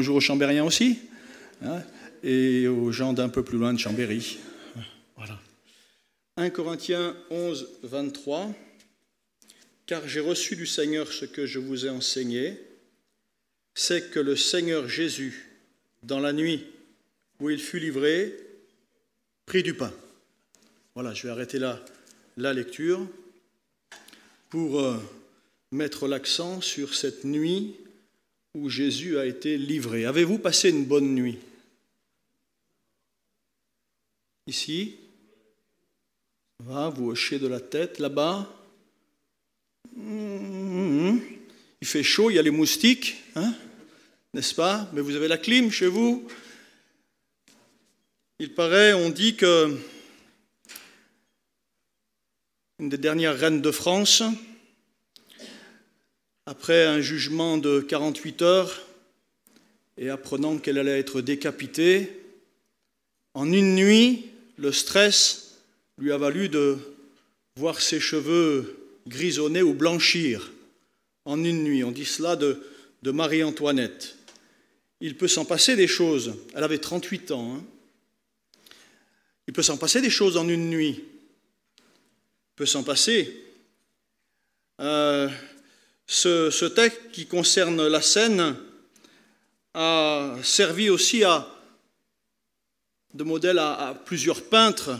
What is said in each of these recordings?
bonjour aux Chambériens aussi, hein, et aux gens d'un peu plus loin de Chambéry. Voilà. 1 Corinthiens 11, 23. Car j'ai reçu du Seigneur ce que je vous ai enseigné, c'est que le Seigneur Jésus, dans la nuit où il fut livré, prit du pain. Voilà, je vais arrêter là la lecture pour mettre l'accent sur cette nuit où Jésus a été livré. Avez-vous passé une bonne nuit? Ici, vous hochez de la tête, là-bas. Il fait chaud, il y a les moustiques, hein, n'est-ce pas? Mais vous avez la clim chez vous. Il paraît, on dit que une des dernières reines de France, après un jugement de 48 heures et apprenant qu'elle allait être décapitée, en une nuit, le stress lui a valu de voir ses cheveux grisonner ou blanchir en une nuit. On dit cela de Marie-Antoinette. Il peut s'en passer des choses. Elle avait 38 ans. Hein. Il peut s'en passer des choses en une nuit. Il peut s'en passer. Ce texte qui concerne la scène a servi aussi de modèle à plusieurs peintres.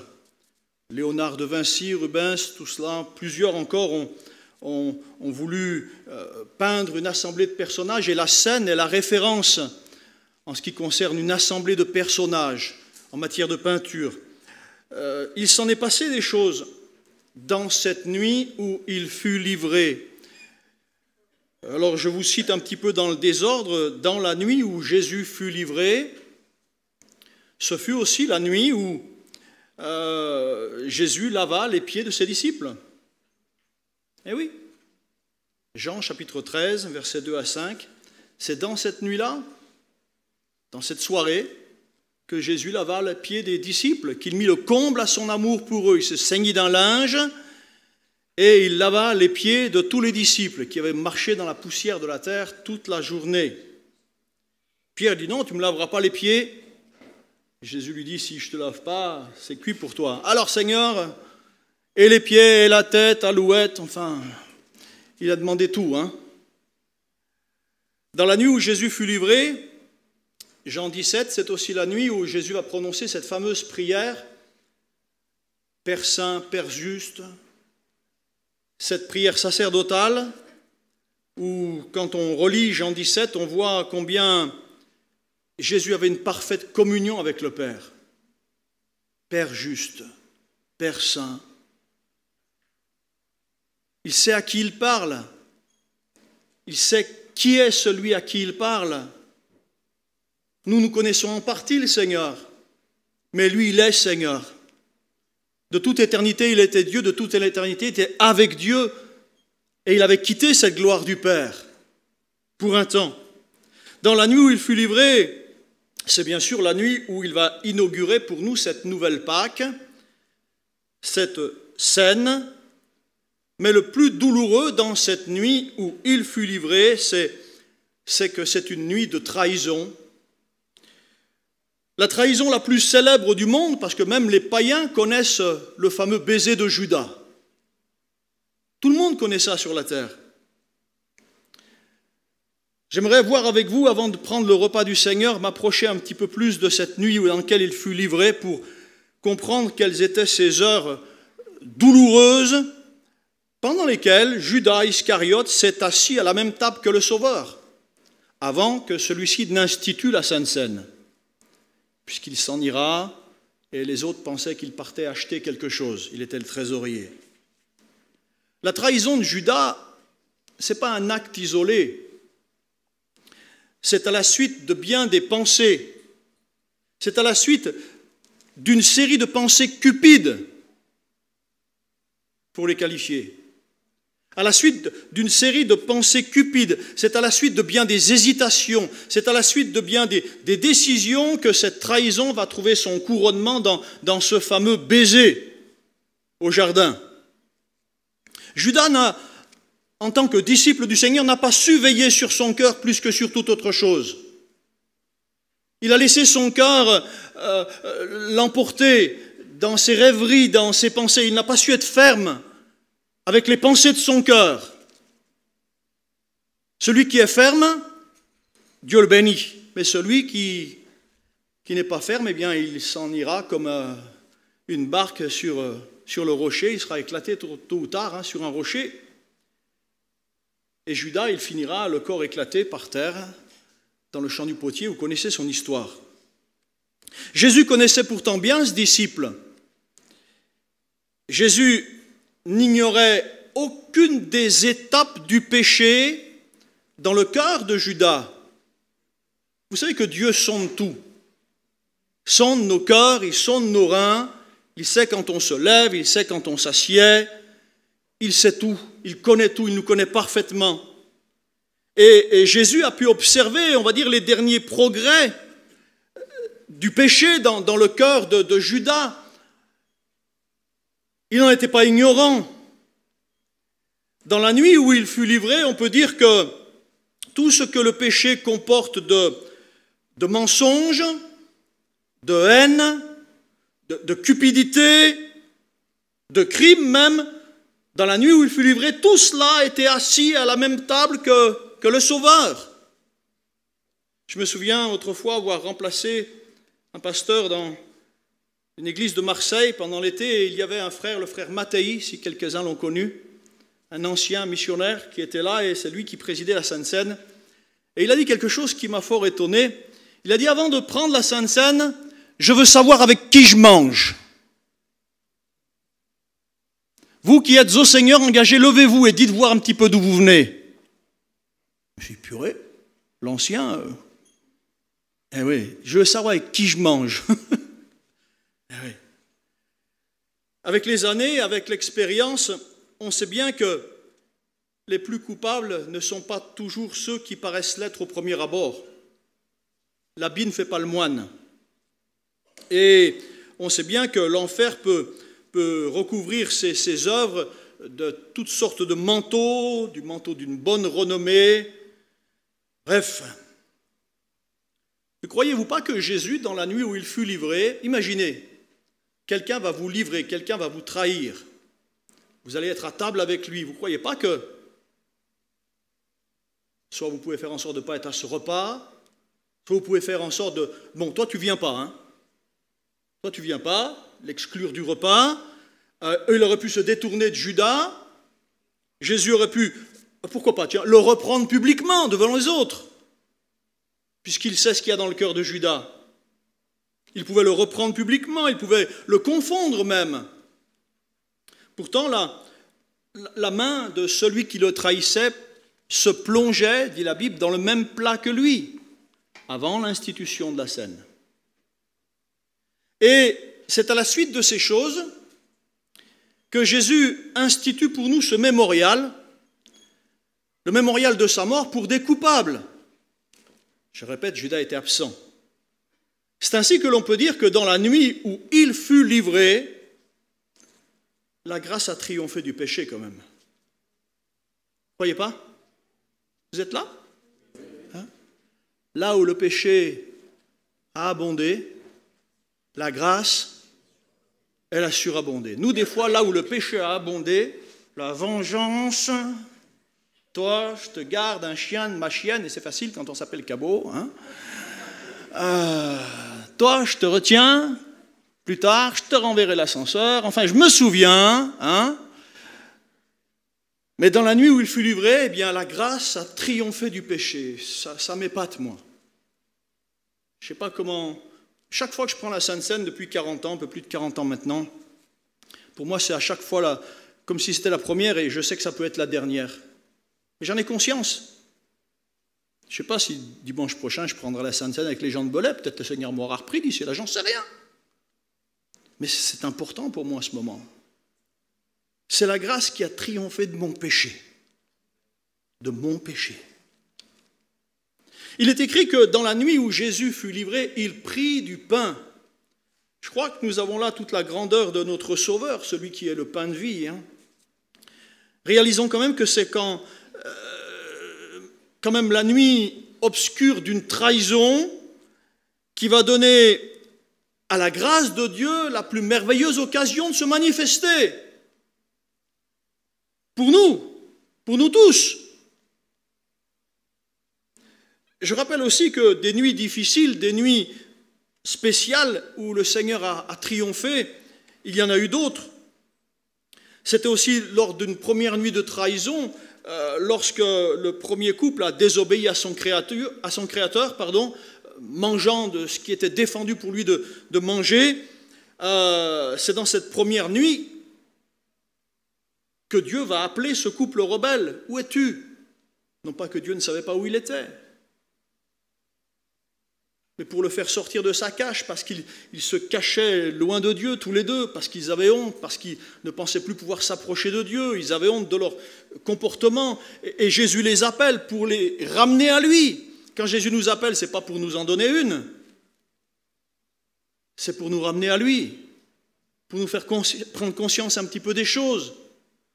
Léonard de Vinci, Rubens, tout cela. Plusieurs encore ont voulu peindre une assemblée de personnages et la scène est la référence en ce qui concerne une assemblée de personnages en matière de peinture. Il s'en est passé des choses dans cette nuit où il fut livré. Alors je vous cite un petit peu dans le désordre. Dans la nuit où Jésus fut livré, ce fut aussi la nuit où Jésus lava les pieds de ses disciples. Eh oui, Jean chapitre 13, versets 2 à 5, c'est dans cette nuit-là, dans cette soirée, que Jésus lava les pieds des disciples, qu'il mit le comble à son amour pour eux. Il se ceignit d'un linge et il lava les pieds de tous les disciples qui avaient marché dans la poussière de la terre toute la journée. Pierre dit non, tu ne me laveras pas les pieds. Jésus lui dit, si je ne te lave pas, c'est cuit pour toi. Alors Seigneur, et les pieds, et la tête, alouette, enfin, il a demandé tout. Hein. Dans la nuit où Jésus fut livré, Jean 17, c'est aussi la nuit où Jésus va prononcer cette fameuse prière, Père Saint, Père Juste, cette prière sacerdotale, où quand on relit Jean 17, on voit combien Jésus avait une parfaite communion avec le Père. Père juste, Père saint. Il sait à qui il parle. Il sait qui est celui à qui il parle. Nous connaissons en partie le Seigneur, mais lui, il est Seigneur. De toute éternité, il était Dieu, de toute éternité, il était avec Dieu, et il avait quitté cette gloire du Père pour un temps. Dans la nuit où il fut livré, c'est bien sûr la nuit où il va inaugurer pour nous cette nouvelle Pâque, cette scène. Mais le plus douloureux dans cette nuit où il fut livré, c'est que c'est une nuit de trahison. La trahison la plus célèbre du monde, parce que même les païens connaissent le fameux baiser de Judas. Tout le monde connaît ça sur la terre. J'aimerais voir avec vous, avant de prendre le repas du Seigneur, m'approcher un petit peu plus de cette nuit dans laquelle il fut livré pour comprendre quelles étaient ces heures douloureuses pendant lesquelles Judas Iscariote s'est assis à la même table que le Sauveur, avant que celui-ci n'institue la Sainte Seine, puisqu'il s'en ira et les autres pensaient qu'il partait acheter quelque chose. Il était le trésorier. La trahison de Judas, ce n'est pas un acte isolé. C'est à la suite de bien des pensées. C'est à la suite d'une série de pensées cupides, pour les qualifier. À la suite d'une série de pensées cupides, c'est à la suite de bien des hésitations, c'est à la suite de bien des décisions que cette trahison va trouver son couronnement dans ce fameux baiser au jardin. Judas, en tant que disciple du Seigneur, n'a pas su veiller sur son cœur plus que sur toute autre chose. Il a laissé son cœur l'emporter dans ses rêveries, dans ses pensées. Il n'a pas su être ferme avec les pensées de son cœur. Celui qui est ferme, Dieu le bénit. Mais celui qui n'est pas ferme, eh bien, il s'en ira comme une barque sur le rocher. Il sera éclaté tôt ou tard sur un rocher. Et Judas, il finira le corps éclaté par terre dans le champ du potier. Vous connaissez son histoire. Jésus connaissait pourtant bien ce disciple. Jésus n'ignorait aucune des étapes du péché dans le cœur de Judas. Vous savez que Dieu sonde tout. Il sonde nos cœurs, il sonde nos reins, il sait quand on se lève, il sait quand on s'assied, il sait tout, il connaît tout, il nous connaît parfaitement. Et Jésus a pu observer, on va dire, les derniers progrès du péché dans le cœur de Judas. Il n'en était pas ignorant. Dans la nuit où il fut livré, on peut dire que tout ce que le péché comporte de mensonges, de haine, de cupidité, de crime même, dans la nuit où il fut livré, tout cela était assis à la même table que le Sauveur. Je me souviens autrefois avoir remplacé un pasteur dans une église de Marseille pendant l'été, et il y avait un frère, le frère Mattei, si quelques-uns l'ont connu, un ancien missionnaire qui était là, et c'est lui qui présidait la Sainte Seine. Et il a dit quelque chose qui m'a fort étonné. Il a dit, avant de prendre la Sainte Seine, je veux savoir avec qui je mange. Vous qui êtes au Seigneur engagés, levez-vous et dites voir un petit peu d'où vous venez. J'ai purée, l'ancien, eh oui, je veux savoir avec qui je mange. Eh oui. Avec les années, avec l'expérience, on sait bien que les plus coupables ne sont pas toujours ceux qui paraissent l'être au premier abord. L'habit ne fait pas le moine. Et on sait bien que l'enfer peut recouvrir ses œuvres de toutes sortes de manteaux, du manteau d'une bonne renommée. Bref, ne croyez-vous pas que Jésus, dans la nuit où il fut livré, imaginez, quelqu'un va vous livrer, quelqu'un va vous trahir. Vous allez être à table avec lui. Vous ne croyez pas que soit vous pouvez faire en sorte de ne pas être à ce repas, soit vous pouvez faire en sorte de... Bon, toi, tu ne viens pas, hein. Toi, tu ne viens pas, l'exclure du repas. Il aurait pu se détourner de Judas. Jésus aurait pu, pourquoi pas, tiens, le reprendre publiquement devant les autres, puisqu'il sait ce qu'il y a dans le cœur de Judas. Il pouvait le reprendre publiquement, il pouvait le confondre même. Pourtant, la main de celui qui le trahissait se plongeait, dit la Bible, dans le même plat que lui, avant l'institution de la scène. Et c'est à la suite de ces choses que Jésus institue pour nous ce mémorial, le mémorial de sa mort pour des coupables. Je répète, Judas était absent. C'est ainsi que l'on peut dire que dans la nuit où il fut livré, la grâce a triomphé du péché quand même. Vous ne croyez pas? Vous êtes là? Hein? Là où le péché a abondé, la grâce, elle a surabondé. Nous, des fois, là où le péché a abondé, la vengeance, toi, je te garde un chien de ma chienne, et c'est facile quand on s'appelle Cabot. Hein? Toi, je te retiens, plus tard, je te renverrai l'ascenseur. Enfin, je me souviens, hein? Mais dans la nuit où il fut livré, eh bien, la grâce a triomphé du péché. Ça m'épate, moi. Je ne sais pas comment... Chaque fois que je prends la Sainte Seine, depuis 40 ans, un peu plus de 40 ans maintenant, pour moi, c'est à chaque fois là, comme si c'était la première, et je sais que ça peut être la dernière. Mais j'en ai conscience. Je ne sais pas si dimanche prochain, je prendrai la Sainte Seine avec les gens de Belay. Peut-être le Seigneur m'aura repris d'ici là, j'en sais rien. Mais c'est important pour moi à ce moment. C'est la grâce qui a triomphé de mon péché. De mon péché. Il est écrit que dans la nuit où Jésus fut livré, il prit du pain. Je crois que nous avons là toute la grandeur de notre Sauveur, celui qui est le pain de vie. Hein. Réalisons quand même que c'est quand même la nuit obscure d'une trahison qui va donner à la grâce de Dieu la plus merveilleuse occasion de se manifester. Pour nous tous. Je rappelle aussi que des nuits difficiles, des nuits spéciales où le Seigneur a triomphé, il y en a eu d'autres. C'était aussi lors d'une première nuit de trahison, lorsque le premier couple a désobéi à son créateur, mangeant de ce qui était défendu pour lui de manger. C'est dans cette première nuit que Dieu va appeler ce couple rebelle. Où es-tu? Non pas que Dieu ne savait pas où il était, mais pour le faire sortir de sa cache, parce qu'ils se cachaient loin de Dieu tous les deux, parce qu'ils avaient honte, parce qu'ils ne pensaient plus pouvoir s'approcher de Dieu, ils avaient honte de leur comportement, et Jésus les appelle pour les ramener à lui. Quand Jésus nous appelle, ce n'est pas pour nous en donner une, c'est pour nous ramener à lui, pour nous faire prendre conscience un petit peu des choses,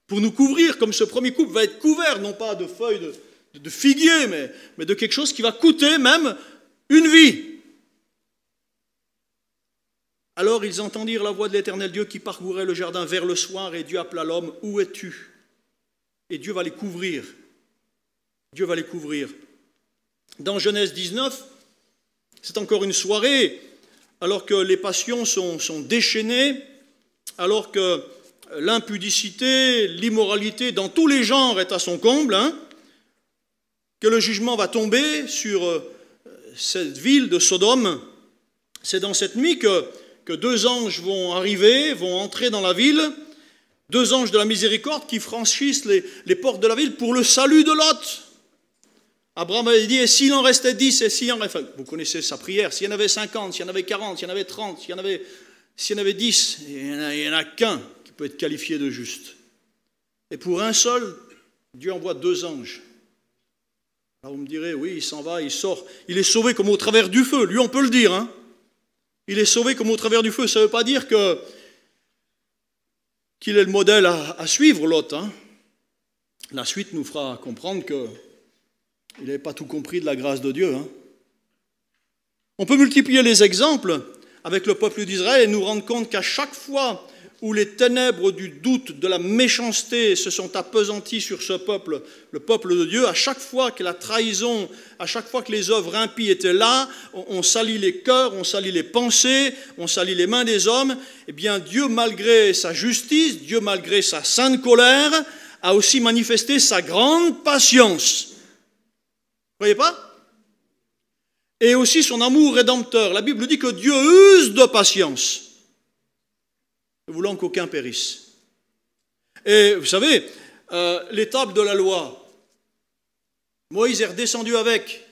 pour nous couvrir, comme ce premier couple va être couvert, non pas de feuilles de figuier, mais de quelque chose qui va coûter même une vie. Alors ils entendirent la voix de l'Éternel Dieu qui parcourait le jardin vers le soir, et Dieu appela l'homme, où es-tu? Et Dieu va les couvrir. Dieu va les couvrir. Dans Genèse 19, c'est encore une soirée, alors que les passions sont déchaînées, alors que l'impudicité, l'immoralité dans tous les genres est à son comble, que le jugement va tomber sur cette ville de Sodome. C'est dans cette nuit que deux anges vont arriver, vont entrer dans la ville, deux anges de la miséricorde qui franchissent les portes de la ville pour le salut de Lot. Abraham avait dit, et s'il en restait 10, et s'il en restait... Vous connaissez sa prière, s'il y en avait 50, s'il y en avait 40, s'il y en avait 30, s'il y en avait 10, il n'y en a qu'un qui peut être qualifié de juste. Et pour un seul, Dieu envoie deux anges. Alors vous me direz, oui, il s'en va, il sort, il est sauvé comme au travers du feu, lui on peut le dire, Il est sauvé comme au travers du feu, ça ne veut pas dire qu'il est le modèle à suivre, Lot. La suite nous fera comprendre qu'il n'avait pas tout compris de la grâce de Dieu. On peut multiplier les exemples avec le peuple d'Israël et nous rendre compte qu'à chaque fois où les ténèbres du doute, de la méchanceté se sont appesanties sur ce peuple, le peuple de Dieu, à chaque fois que la trahison, à chaque fois que les œuvres impies étaient là, on salit les cœurs, on salit les pensées, on salit les mains des hommes, eh bien Dieu, malgré sa justice, Dieu, malgré sa sainte colère, a aussi manifesté sa grande patience. Vous voyez pas? Et aussi son amour rédempteur. La Bible dit que Dieu use de patience, voulant qu'aucun périsse. Et vous savez, les tables de la loi, Moïse est redescendu avec.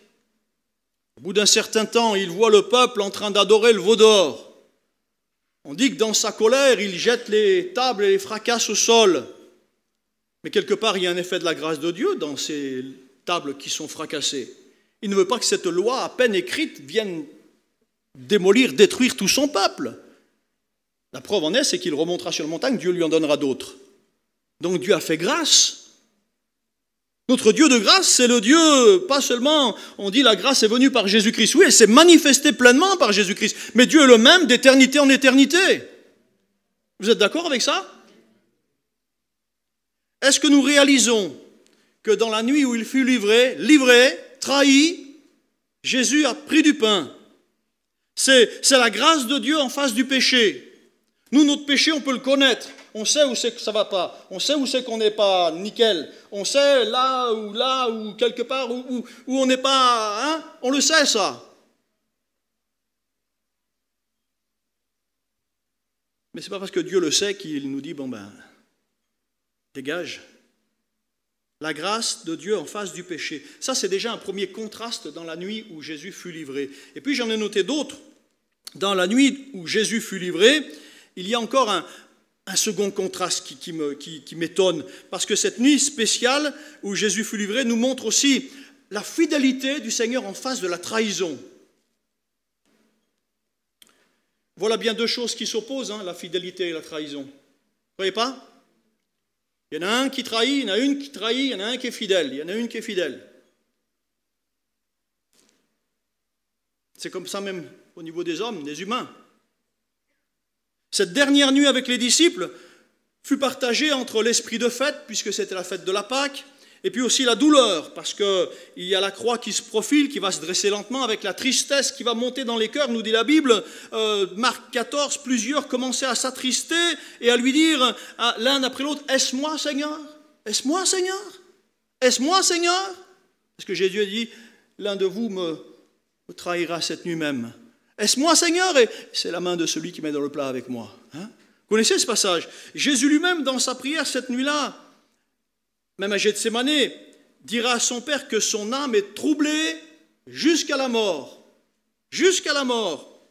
Au bout d'un certain temps, il voit le peuple en train d'adorer le veau d'or. On dit que dans sa colère, il jette les tables et les fracasse au sol. Mais quelque part, il y a un effet de la grâce de Dieu dans ces tables qui sont fracassées. Il ne veut pas que cette loi, à peine écrite, vienne démolir, détruire tout son peuple. La preuve en est, c'est qu'il remontera sur la montagne, Dieu lui en donnera d'autres. Donc Dieu a fait grâce. Notre Dieu de grâce, c'est le Dieu, pas seulement, on dit la grâce est venue par Jésus-Christ. Oui, elle s'est manifestée pleinement par Jésus-Christ. Mais Dieu est le même d'éternité en éternité. Vous êtes d'accord avec ça? Est-ce que nous réalisons que dans la nuit où il fut livré, trahi, Jésus a pris du pain? C'est la grâce de Dieu en face du péché. Nous, notre péché, on peut le connaître. On sait où c'est que ça ne va pas. On sait où c'est qu'on n'est pas nickel. On sait là ou quelque part où on n'est pas... on le sait, ça. Mais ce n'est pas parce que Dieu le sait qu'il nous dit, dégage. La grâce de Dieu en face du péché. Ça, c'est déjà un premier contraste dans la nuit où Jésus fut livré. Et puis, j'en ai noté d'autres. Dans la nuit où Jésus fut livré, il y a encore un second contraste qui m'étonne, parce que cette nuit spéciale où Jésus fut livré nous montre aussi la fidélité du Seigneur en face de la trahison. Voilà bien deux choses qui s'opposent, la fidélité et la trahison. Vous ne voyez pas? Il y en a un qui trahit, il y en a une qui trahit, il y en a un qui est fidèle, il y en a une qui est fidèle. C'est comme ça même au niveau des hommes, des humains. Cette dernière nuit avec les disciples fut partagée entre l'esprit de fête, puisque c'était la fête de la Pâque, et puis aussi la douleur, parce qu'il y a la croix qui se profile, qui va se dresser lentement, avec la tristesse qui va monter dans les cœurs, nous dit la Bible. Marc 14, plusieurs commençaient à s'attrister et à lui dire, l'un après l'autre, « Est-ce moi, Seigneur? Est-ce moi, Seigneur? Est-ce moi, Seigneur ?» Parce que Jésus a dit, « L'un de vous me trahira cette nuit même. Est-ce moi, Seigneur? » Et c'est la main de celui qui met dans le plat avec moi. Hein? Vous connaissez ce passage? Jésus lui-même, dans sa prière cette nuit-là, même à Gethsémanée, dira à son Père que son âme est troublée jusqu'à la mort. Jusqu'à la mort.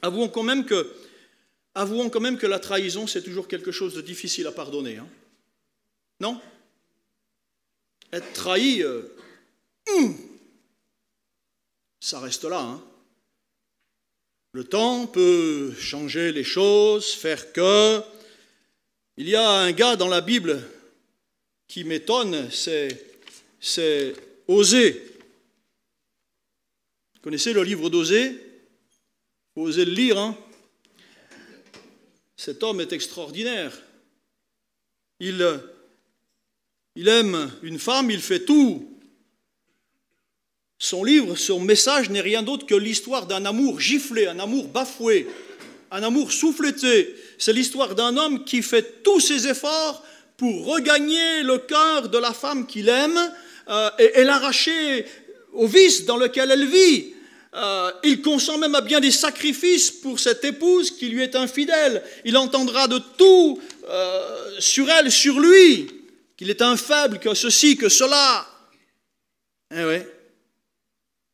Avouons quand même que la trahison, c'est toujours quelque chose de difficile à pardonner. Hein? Non? Être trahi, ça reste là. Hein? Le temps peut changer les choses, faire que... Il y a un gars dans la Bible qui m'étonne, c'est Osée. Vous connaissez le livre d'Osée? Vous osez le lire, hein? Cet homme est extraordinaire. Il aime une femme, il fait tout. Son livre, son message n'est rien d'autre que l'histoire d'un amour giflé, un amour bafoué, un amour souffleté. C'est l'histoire d'un homme qui fait tous ses efforts pour regagner le cœur de la femme qu'il aime et l'arracher au vice dans lequel elle vit. Il consent même à bien des sacrifices pour cette épouse qui lui est infidèle. Il entendra de tout sur elle, sur lui, qu'il est un faible, que ceci, que cela. Eh oui.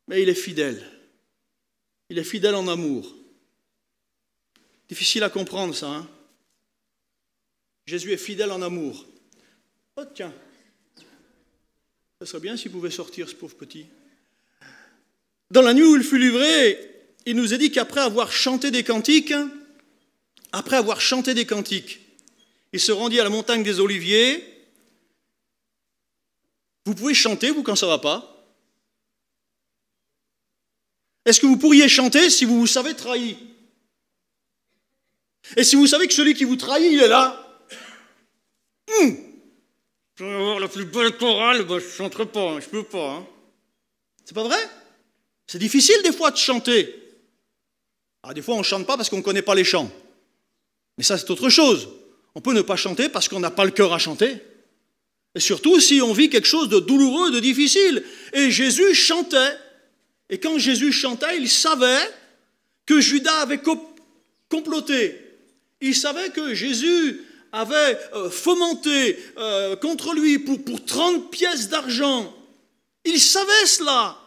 Mais il est fidèle. Il est fidèle en amour. Difficile à comprendre ça, hein? Jésus est fidèle en amour. Oh tiens, ça serait bien s'il pouvait sortir ce pauvre petit. Dans la nuit où il fut livré, il nous est dit qu'après avoir chanté des cantiques, il se rendit à la montagne des Oliviers. Vous pouvez chanter, vous, quand ça ne va pas? Est-ce que vous pourriez chanter si vous vous savez trahi? Et si vous savez que celui qui vous trahit, il est là? Je vais avoir la plus belle chorale, ben je ne chanterai pas, hein, je ne peux pas. Hein. C'est pas vrai? C'est difficile des fois de chanter. Alors, des fois on ne chante pas parce qu'on ne connaît pas les chants. Mais ça c'est autre chose. On peut ne pas chanter parce qu'on n'a pas le cœur à chanter. Et surtout si on vit quelque chose de douloureux, de difficile. Et Jésus chantait. Et quand Jésus chantait, il savait que Judas avait comploté. Il savait que Jésus avait fomenté contre lui pour 30 pièces d'argent. Il savait cela.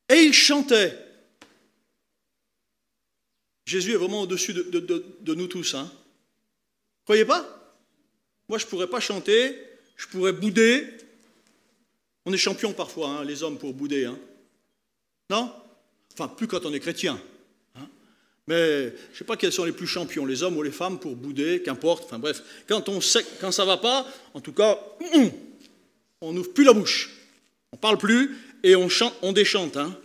Et il chantait. Jésus est vraiment au-dessus de nous tous. Hein. Croyez pas? Moi, je ne pourrais pas chanter, je pourrais bouder. On est champion parfois, hein, les hommes, pour bouder. Hein. Non? Enfin, plus quand on est chrétien. Mais je ne sais pas quels sont les plus champions, les hommes ou les femmes, pour bouder, qu'importe. Enfin bref, quand ça ne va pas, en tout cas, on n'ouvre plus la bouche. On ne parle plus et on chante, on déchante. Hein.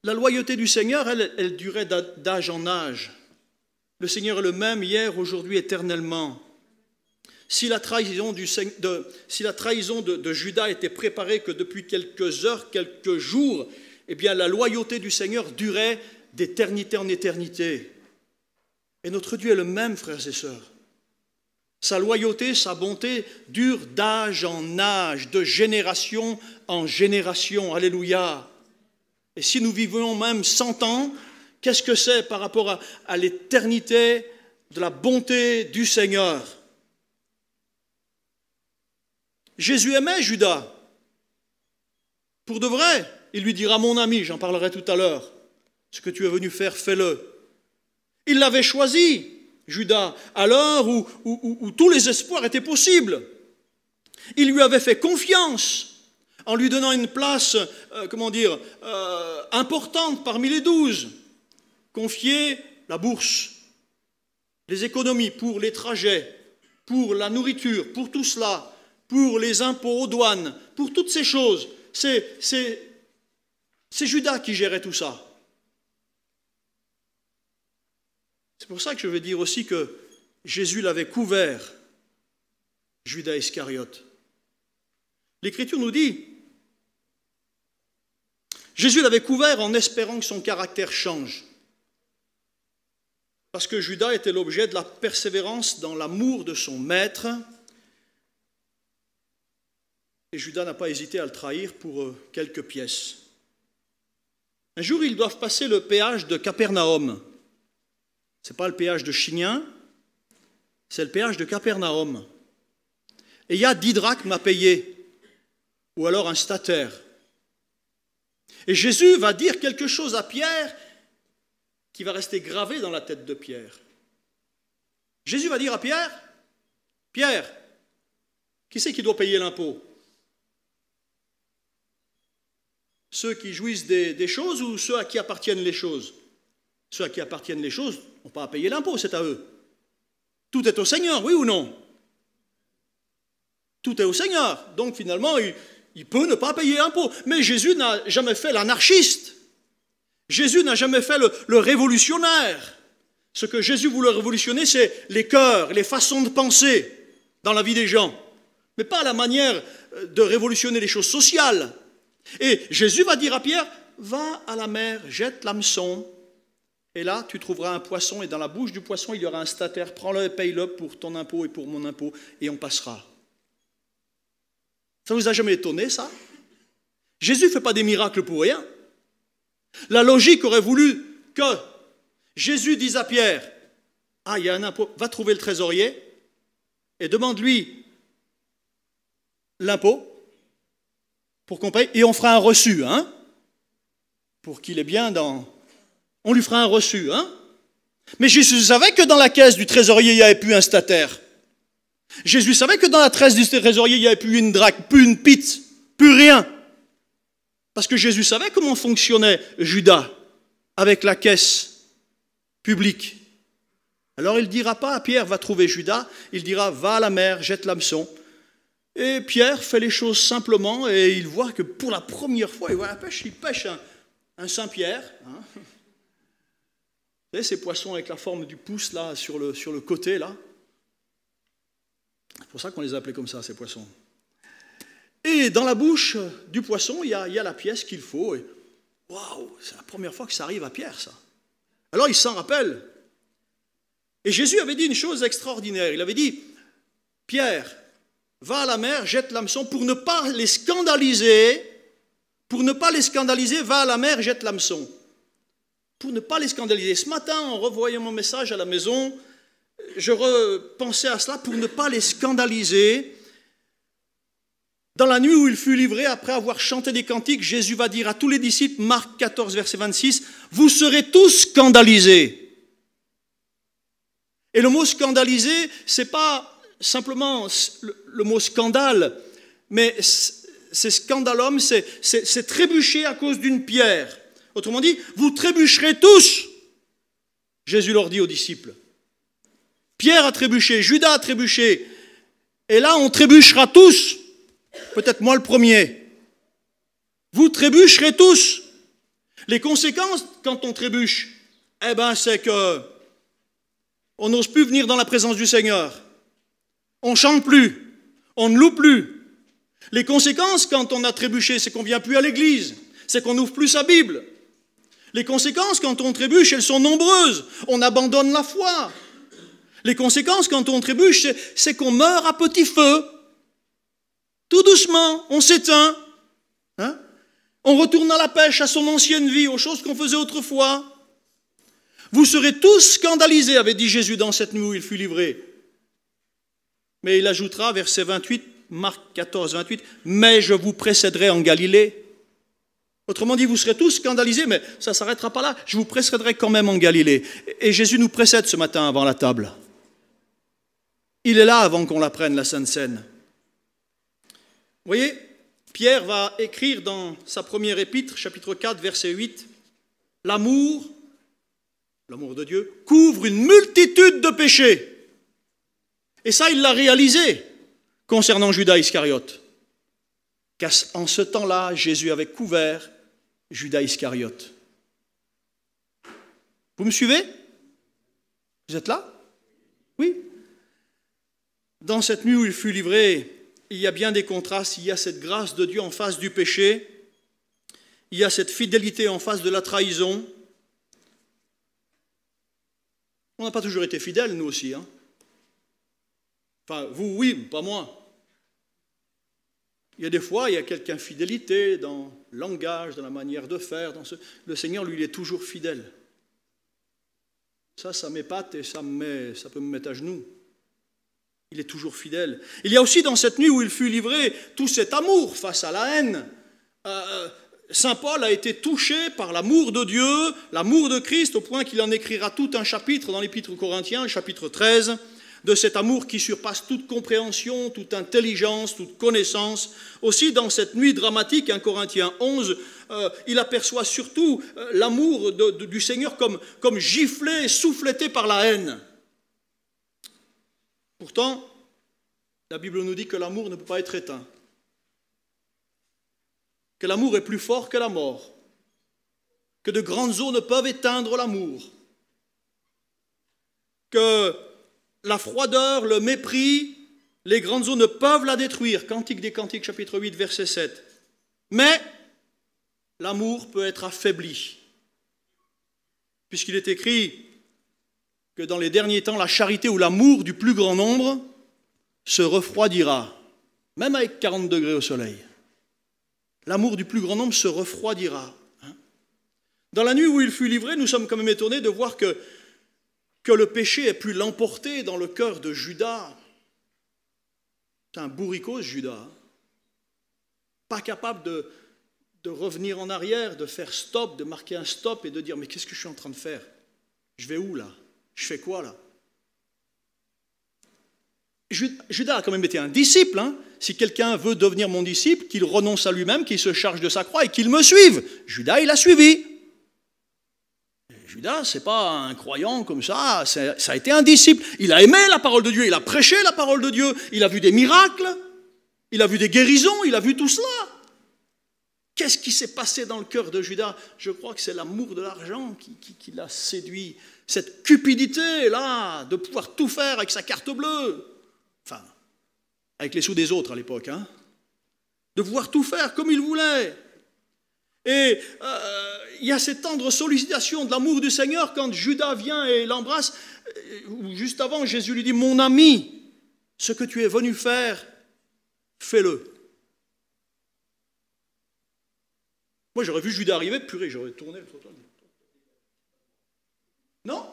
La loyauté du Seigneur, elle durait d'âge en âge. Le Seigneur est le même hier, aujourd'hui, éternellement. Si la trahison de Judas était préparée que depuis quelques heures, quelques jours, eh bien la loyauté du Seigneur durait d'éternité en éternité. Et notre Dieu est le même, frères et sœurs. Sa loyauté, sa bonté durent d'âge en âge, de génération en génération. Alléluia. Et si nous vivons même 100 ans, qu'est-ce que c'est par rapport à l'éternité de la bonté du Seigneur? Jésus aimait Judas. Pour de vrai, il lui dira, mon ami, j'en parlerai tout à l'heure. Ce que tu es venu faire, fais-le. Il l'avait choisi, Judas, à l'heure où tous les espoirs étaient possibles. Il lui avait fait confiance en lui donnant une place, importante parmi les 12. Confier la bourse, les économies pour les trajets, pour la nourriture, pour tout cela, pour les impôts aux douanes, pour toutes ces choses. C'est C'est Judas qui gérait tout ça. C'est pour ça que je veux dire aussi que Jésus l'avait couvert, Judas Iscariote. L'Écriture nous dit, Jésus l'avait couvert en espérant que son caractère change. Parce que Judas était l'objet de la persévérance dans l'amour de son maître. Et Judas n'a pas hésité à le trahir pour quelques pièces. Un jour, ils doivent passer le péage de Capernaum. Ce n'est pas le péage de Chignin, c'est le péage de Capernaum. Et il y a 10 drachmes à payer, ou alors un statère. Et Jésus va dire quelque chose à Pierre qui va rester gravé dans la tête de Pierre. Jésus va dire à Pierre, « Pierre, qui c'est qui doit payer l'impôt? Ceux qui jouissent des choses ou ceux à qui appartiennent les choses? Ceux à qui appartiennent les choses n'ont pas à payer l'impôt, c'est à eux. Tout est au Seigneur, oui ou non? Tout est au Seigneur. Donc finalement, il peut ne pas payer l'impôt. Mais Jésus n'a jamais fait l'anarchiste. Jésus n'a jamais fait le révolutionnaire. Ce que Jésus voulait révolutionner, c'est les cœurs, les façons de penser dans la vie des gens. Mais pas la manière de révolutionner les choses sociales. Et Jésus va dire à Pierre, va à la mer, jette l'hameçon, et là tu trouveras un poisson, et dans la bouche du poisson il y aura un statère, prends-le et paye-le pour ton impôt et pour mon impôt, et on passera. Ça vous a jamais étonné ça? Jésus ne fait pas des miracles pour rien. La logique aurait voulu que Jésus dise à Pierre, ah il y a un impôt, va trouver le trésorier, et demande-lui l'impôt, pour qu'on paye, et on fera un reçu, hein, pour qu'il est bien dans... On lui fera un reçu, hein. Mais Jésus savait que dans la caisse du trésorier, il n'y avait plus un statère. Jésus savait que dans la caisse du trésorier, il n'y avait plus une drachme, plus une pitte, plus rien. Parce que Jésus savait comment fonctionnait Judas avec la caisse publique. Alors il ne dira pas à Pierre, va trouver Judas, il dira, va à la mer, jette l'hameçon. Et Pierre fait les choses simplement et il voit que pour la première fois, il voit la pêche, il pêche un Saint-Pierre. Hein. Vous savez, ces poissons avec la forme du pouce là, sur le côté là. C'est pour ça qu'on les a appelés comme ça, ces poissons. Et dans la bouche du poisson, il y a la pièce qu'il faut. Et waouh, c'est la première fois que ça arrive à Pierre, ça. Alors il s'en rappelle. Et Jésus avait dit une chose extraordinaire. Il avait dit, Pierre, va à la mer, jette l'hameçon, pour ne pas les scandaliser, va à la mer, jette l'hameçon. Pour ne pas les scandaliser. Ce matin, en revoyant mon message à la maison, je repensais à cela, pour ne pas les scandaliser. Dans la nuit où il fut livré, après avoir chanté des cantiques, Jésus va dire à tous les disciples, Marc 14, verset 26, « Vous serez tous scandalisés. » Et le mot « scandalisé », ce n'est pas simplement le mot scandale, mais c'est scandalum, c'est trébucher à cause d'une pierre. Autrement dit, vous trébucherez tous. Jésus leur dit aux disciples. Pierre a trébuché, Judas a trébuché, et là on trébuchera tous. Peut-être moi le premier. Vous trébucherez tous. Les conséquences quand on trébuche, eh ben c'est que on n'ose plus venir dans la présence du Seigneur. On ne chante plus, on ne loue plus. Les conséquences, quand on a trébuché, c'est qu'on ne vient plus à l'église, c'est qu'on n'ouvre plus sa Bible. Les conséquences, quand on trébuche, elles sont nombreuses. On abandonne la foi. Les conséquences, quand on trébuche, c'est qu'on meurt à petit feu. Tout doucement, on s'éteint. Hein? On retourne à la pêche, à son ancienne vie, aux choses qu'on faisait autrefois. Vous serez tous scandalisés, avait dit Jésus dans cette nuit où il fut livré. Mais il ajoutera, verset 28, Marc 14, 28, « Mais je vous précéderai en Galilée. » Autrement dit, vous serez tous scandalisés, mais ça ne s'arrêtera pas là. Je vous précéderai quand même en Galilée. Et Jésus nous précède ce matin avant la table. Il est là avant qu'on la prenne, la Sainte Seine. Vous voyez, Pierre va écrire dans sa première épître, chapitre 4, verset 8, « L'amour de Dieu, couvre une multitude de péchés. » Et ça, il l'a réalisé concernant Judas Iscariote. Car en ce temps-là, Jésus avait couvert Judas Iscariote. Vous me suivez? Vous êtes là? Oui. Dans cette nuit où il fut livré, il y a bien des contrastes. Il y a cette grâce de Dieu en face du péché. Il y a cette fidélité en face de la trahison. On n'a pas toujours été fidèles, nous aussi. Hein. Enfin, vous, oui, pas moi. Il y a des fois, il y a quelques infidélités dans le langage, dans la manière de faire. Le Seigneur, lui, il est toujours fidèle. Ça m'épate et ça peut me mettre à genoux. Il est toujours fidèle. Il y a aussi dans cette nuit où il fut livré tout cet amour face à la haine. Saint Paul a été touché par l'amour de Dieu, l'amour de Christ, au point qu'il en écrira tout un chapitre dans l'Épître aux Corinthiens, chapitre 13, de cet amour qui surpasse toute compréhension, toute intelligence, toute connaissance. Aussi, dans cette nuit dramatique, 1 Corinthiens 11, il aperçoit surtout l'amour du Seigneur comme giflé, souffleté par la haine. Pourtant, la Bible nous dit que l'amour ne peut pas être éteint, que l'amour est plus fort que la mort, que de grandes eaux ne peuvent éteindre l'amour, que la froideur, le mépris, les grandes eaux ne peuvent la détruire. Cantique des Cantiques, chapitre 8, verset 7. Mais l'amour peut être affaibli, puisqu'il est écrit que dans les derniers temps, la charité ou l'amour du plus grand nombre se refroidira, même avec 40 degrés au soleil. L'amour du plus grand nombre se refroidira. Dans la nuit où il fut livré, nous sommes quand même étonnés de voir que le péché ait pu l'emporter dans le cœur de Judas. C'est un bourricot, Judas. Pas capable de revenir en arrière, de faire stop, de marquer un stop et de dire « Mais qu'est-ce que je suis en train de faire? Je vais où là? Je fais quoi là ?» Judas a quand même été un disciple. Hein. Si quelqu'un veut devenir mon disciple, qu'il renonce à lui-même, qu'il se charge de sa croix et qu'il me suive. Judas, il a suivi. Judas, ce n'est pas un croyant comme ça, ça a été un disciple. Il a aimé la parole de Dieu, il a prêché la parole de Dieu, il a vu des miracles, il a vu des guérisons, il a vu tout cela. Qu'est-ce qui s'est passé dans le cœur de Judas? Je crois que c'est l'amour de l'argent qui l'a séduit. Cette cupidité-là, de pouvoir tout faire avec sa carte bleue. Enfin, avec les sous des autres à l'époque. Hein. De pouvoir tout faire comme il voulait. Et il y a cette tendre sollicitation de l'amour du Seigneur quand Judas vient et l'embrasse. Juste avant, Jésus lui dit « Mon ami, ce que tu es venu faire, fais-le. » Moi, j'aurais vu Judas arriver, purée, j'aurais tourné le trottoir. Non.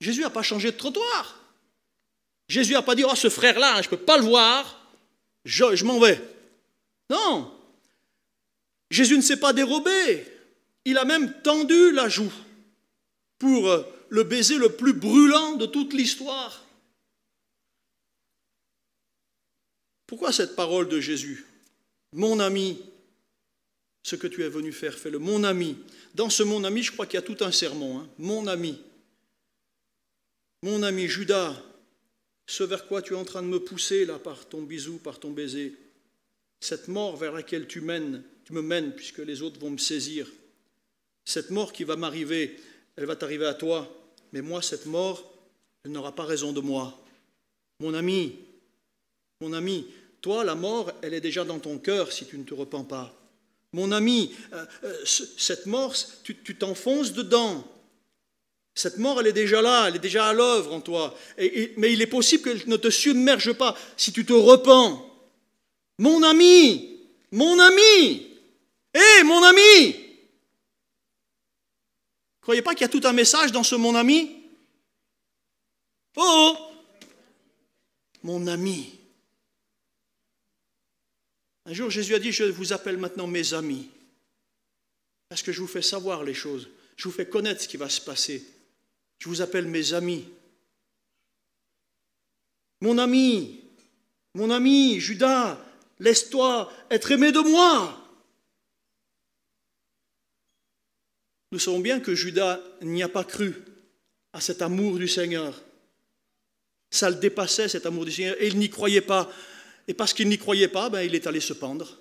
Jésus n'a pas changé de trottoir. Jésus n'a pas dit « Oh, ce frère-là, je ne peux pas le voir, je m'en vais. » Non. Jésus ne s'est pas dérobé. Il a même tendu la joue pour le baiser le plus brûlant de toute l'histoire. Pourquoi cette parole de Jésus? Mon ami, ce que tu es venu faire, fais-le. Mon ami. Dans ce mon ami, je crois qu'il y a tout un sermon. Hein. Mon ami. Mon ami Judas, ce vers quoi tu es en train de me pousser là par ton bisou, par ton baiser. Cette mort vers laquelle tu me mènes puisque les autres vont me saisir. Cette mort qui va m'arriver, elle va t'arriver à toi. Mais moi, cette mort, elle n'aura pas raison de moi. Mon ami, toi, la mort, elle est déjà dans ton cœur si tu ne te repens pas. Mon ami, cette mort, tu t'enfonces dedans. Cette mort, elle est déjà là, elle est déjà à l'œuvre en toi. Mais il est possible qu'elle ne te submerge pas si tu te repens. Mon ami, mon ami, mon ami. Croyez pas qu'il y a tout un message dans ce mon ami? Oh, mon ami. Un jour, Jésus a dit, je vous appelle maintenant mes amis, parce que je vous fais savoir les choses, je vous fais connaître ce qui va se passer. Je vous appelle mes amis. Mon ami, Judas, laisse-toi être aimé de moi. Nous savons bien que Judas n'y a pas cru à cet amour du Seigneur. Ça le dépassait, cet amour du Seigneur, et il n'y croyait pas. Et parce qu'il n'y croyait pas, il est allé se pendre.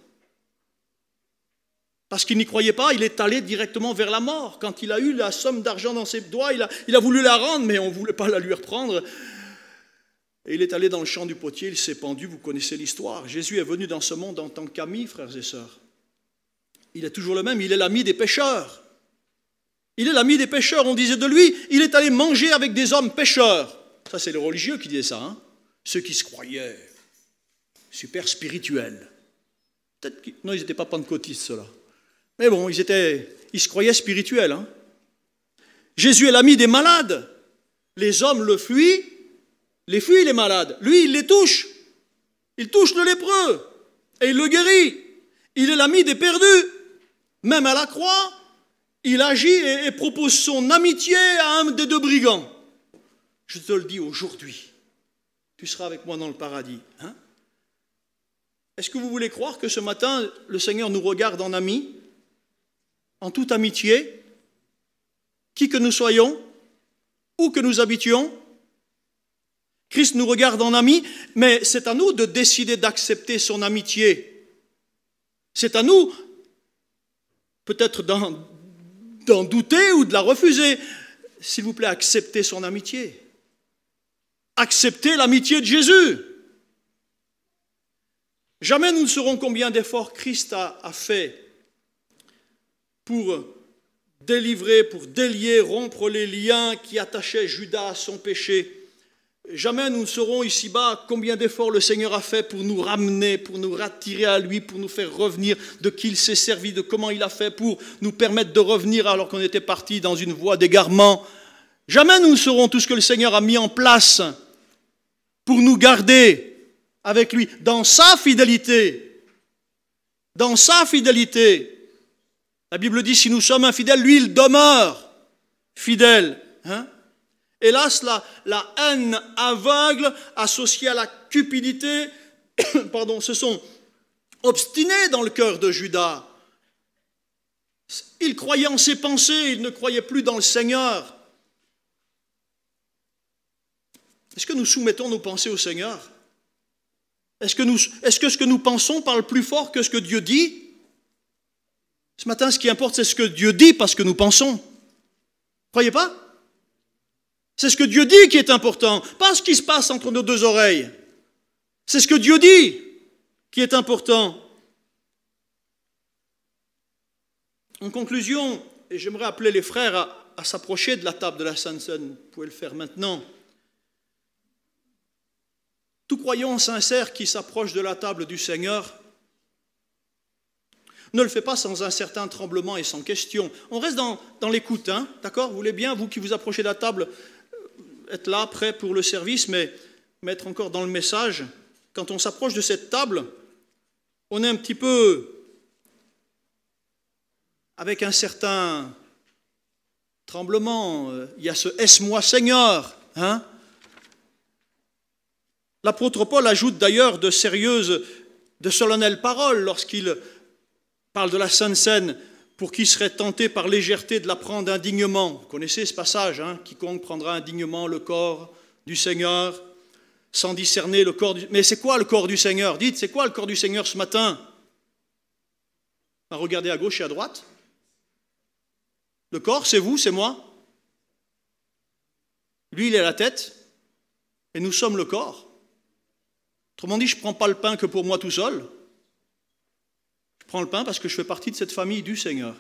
Parce qu'il n'y croyait pas, il est allé directement vers la mort. Quand il a eu la somme d'argent dans ses doigts, il a voulu la rendre, mais on ne voulait pas la lui reprendre. Et il est allé dans le champ du potier, il s'est pendu, vous connaissez l'histoire. Jésus est venu dans ce monde en tant qu'ami, frères et sœurs. Il est toujours le même, il est l'ami des pécheurs. Il est l'ami des pécheurs, on disait de lui, il est allé manger avec des hommes pécheurs. Ça, c'est les religieux qui disaient ça, hein. Ceux qui se croyaient super spirituels. Non, ils n'étaient pas pentecôtistes, ceux-là. Mais bon, ils se croyaient spirituels. Hein. Jésus est l'ami des malades. Les hommes le fuient, les malades. Lui, il les touche. Il touche le lépreux et il le guérit. Il est l'ami des perdus. Même à la croix, il agit et propose son amitié à un des deux brigands. Je te le dis aujourd'hui, tu seras avec moi dans le paradis. Hein? Est-ce que vous voulez croire que ce matin, le Seigneur nous regarde en amis, en toute amitié, qui que nous soyons, où que nous habitions? Christ nous regarde en amis, mais c'est à nous de décider d'accepter son amitié. C'est à nous, peut-être d'en douter ou de la refuser. S'il vous plaît, acceptez son amitié. Acceptez l'amitié de Jésus. Jamais nous ne saurons combien d'efforts Christ a fait pour délivrer, pour délier, rompre les liens qui attachaient Judas à son péché. Jamais nous ne saurons ici-bas combien d'efforts le Seigneur a fait pour nous ramener, pour nous rattirer à lui, pour nous faire revenir, de qui il s'est servi, de comment il a fait pour nous permettre de revenir alors qu'on était parti dans une voie d'égarement. Jamais nous ne saurons tout ce que le Seigneur a mis en place pour nous garder avec lui dans sa fidélité. Dans sa fidélité. La Bible dit, si nous sommes infidèles, lui, il demeure fidèle. Hein? Hélas, la haine aveugle associée à la cupidité se sont obstinés dans le cœur de Judas. Il croyait en ses pensées, il ne croyait plus dans le Seigneur. Est-ce que nous soumettons nos pensées au Seigneur? Est-ce que ce que nous pensons parle plus fort que ce que Dieu dit? Ce matin, ce qui importe, c'est ce que Dieu dit, pas ce que nous pensons. Croyez pas? C'est ce que Dieu dit qui est important, pas ce qui se passe entre nos deux oreilles. C'est ce que Dieu dit qui est important. En conclusion, et j'aimerais appeler les frères à s'approcher de la table de la Sainte Seine, vous pouvez le faire maintenant. Tout croyant sincère qui s'approche de la table du Seigneur ne le fait pas sans un certain tremblement et sans question. On reste dans l'écoute, hein, d'accord? Vous voulez bien, vous qui vous approchez de la table, être là, prêt pour le service, mais être encore dans le message. Quand on s'approche de cette table, on est un petit peu avec un certain tremblement. Il y a ce « Est-ce moi, Seigneur ?» hein? L'apôtre Paul ajoute d'ailleurs de solennelles paroles lorsqu'il parle de la Sainte Seine pour qui serait tenté par légèreté de la prendre indignement. Vous connaissez ce passage, hein? Quiconque prendra indignement le corps du Seigneur sans discerner le corps du... Mais c'est quoi le corps du Seigneur? Dites, c'est quoi le corps du Seigneur ce matin? Regardez à gauche et à droite. Le corps, c'est vous, c'est moi. Lui, il est la tête et nous sommes le corps. Autrement dit, je ne prends pas le pain que pour moi tout seul. Je prends le pain parce que je fais partie de cette famille du Seigneur.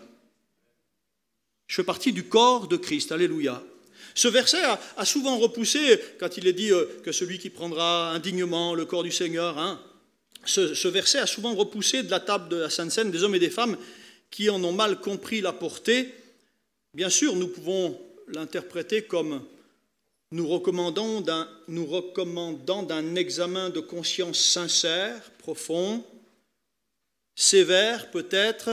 Je fais partie du corps de Christ. Alléluia. Ce verset a souvent repoussé, quand il est dit que celui qui prendra indignement le corps du Seigneur, hein, ce verset a souvent repoussé de la table de la Sainte Seine des hommes et des femmes qui en ont mal compris la portée. Bien sûr, nous pouvons l'interpréter comme nous recommandant d'un examen de conscience sincère, profond, sévère peut-être,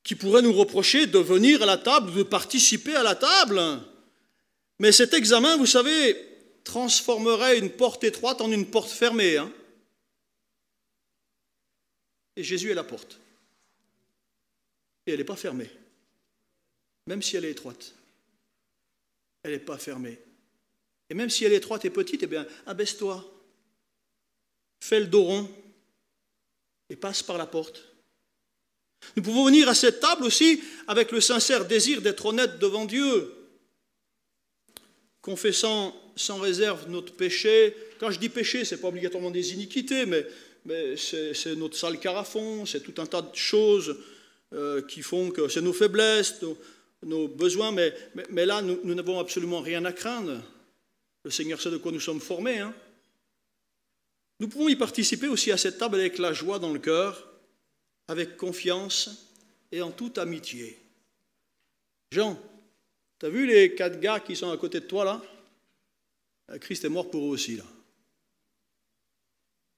qui pourrait nous reprocher de venir à la table, de participer à la table. Mais cet examen, vous savez, transformerait une porte étroite en une porte fermée. Hein? Et Jésus est la porte. Et elle n'est pas fermée. Même si elle est étroite. Elle n'est pas fermée. Et même si elle est étroite et petite, eh bien, abaisse-toi. Fais le dos rond et passe par la porte. Nous pouvons venir à cette table aussi avec le sincère désir d'être honnêtes devant Dieu, confessant sans réserve notre péché. Quand je dis péché, ce n'est pas obligatoirement des iniquités, mais c'est notre sale carafon, c'est tout un tas de choses qui font que c'est nos faiblesses, nos besoins, mais là, nous n'avons absolument rien à craindre. Le Seigneur sait de quoi nous sommes formés. Hein. Nous pouvons y participer aussi à cette table avec la joie dans le cœur, avec confiance et en toute amitié. Jean, tu as vu les 4 gars qui sont à côté de toi là? Christ est mort pour eux aussi là.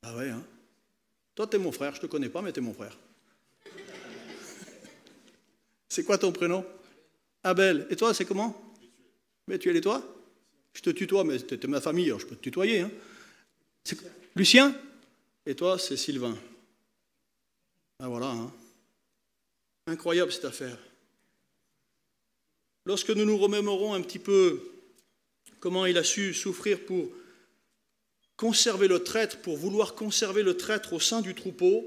Ah ouais, hein? Toi, tu es mon frère, je ne te connais pas, mais tu es mon frère. C'est quoi ton prénom? Abel. Et toi, c'est comment? Bethuel, et toi? Je te tutoie, mais tu es ma famille, alors je peux te tutoyer. Hein? Lucien? Et toi, c'est Sylvain. Ah voilà. Hein? Incroyable cette affaire. Lorsque nous nous remémorons un petit peu comment il a su souffrir pour conserver le traître, pour vouloir conserver le traître au sein du troupeau,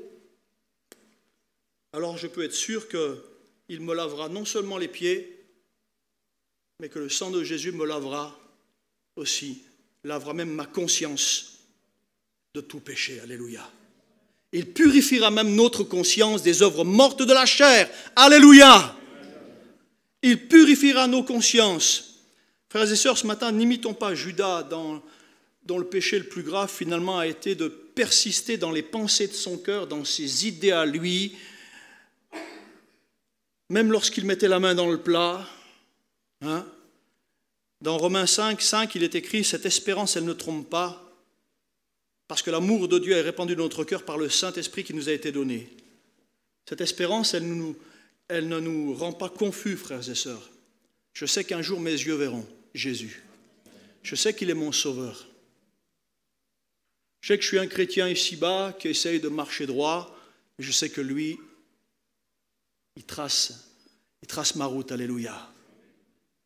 alors je peux être sûr qu'il me lavera non seulement les pieds, mais que le sang de Jésus me lavera aussi, lavera même ma conscience de tout péché. Alléluia. Il purifiera même notre conscience des œuvres mortes de la chair. Alléluia. Il purifiera nos consciences. Frères et sœurs, ce matin, n'imitons pas Judas dont le péché le plus grave finalement a été de persister dans les pensées de son cœur, dans ses idées à lui, même lorsqu'il mettait la main dans le plat. Hein? Dans Romains 5, il est écrit « Cette espérance, elle ne trompe pas, parce que l'amour de Dieu est répandu dans notre cœur par le Saint-Esprit qui nous a été donné. » Cette espérance, elle ne nous rend pas confus, frères et sœurs. Je sais qu'un jour mes yeux verront Jésus. Je sais qu'il est mon sauveur. Je sais que je suis un chrétien ici-bas qui essaye de marcher droit, mais je sais que lui, il trace ma route, alléluia,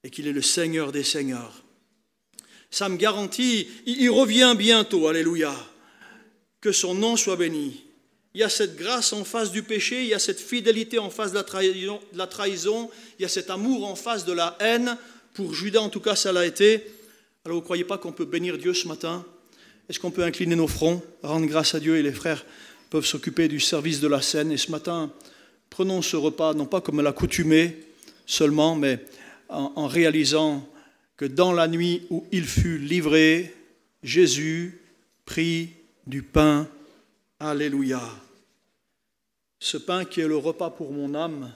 et qu'il est le Seigneur des Seigneurs. Ça me garantit, il revient bientôt, alléluia, que son nom soit béni. Il y a cette grâce en face du péché, il y a cette fidélité en face de la trahison, il y a cet amour en face de la haine. Pour Judas, en tout cas, ça l'a été. Alors, vous ne croyez pas qu'on peut bénir Dieu ce matin? Est-ce qu'on peut incliner nos fronts, rendre grâce à Dieu, et les frères peuvent s'occuper du service de la scène? Et ce matin, prenons ce repas, non pas comme l'accoutumée seulement, mais en réalisant que dans la nuit où il fut livré, Jésus prit du pain. Alléluia. Ce pain qui est le repas pour mon âme,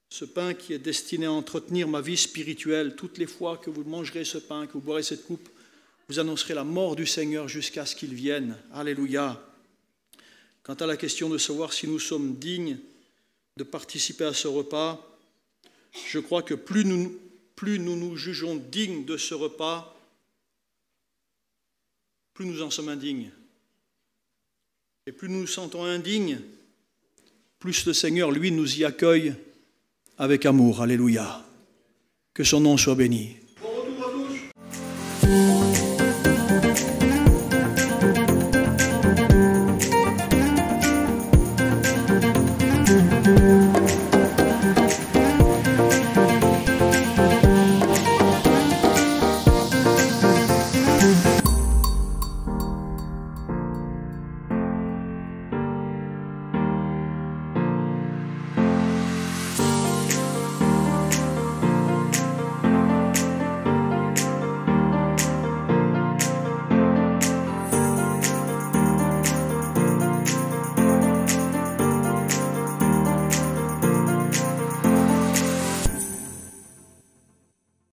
ce pain qui est destiné à entretenir ma vie spirituelle, toutes les fois que vous mangerez ce pain, que vous boirez cette coupe, vous annoncerez la mort du Seigneur jusqu'à ce qu'il vienne. Alléluia. Quant à la question de savoir si nous sommes dignes de participer à ce repas, je crois que plus nous nous jugeons dignes de ce repas, plus nous en sommes indignes. Et plus nous nous sentons indignes, plus le Seigneur, lui, nous y accueille avec amour. Alléluia. Que son nom soit béni.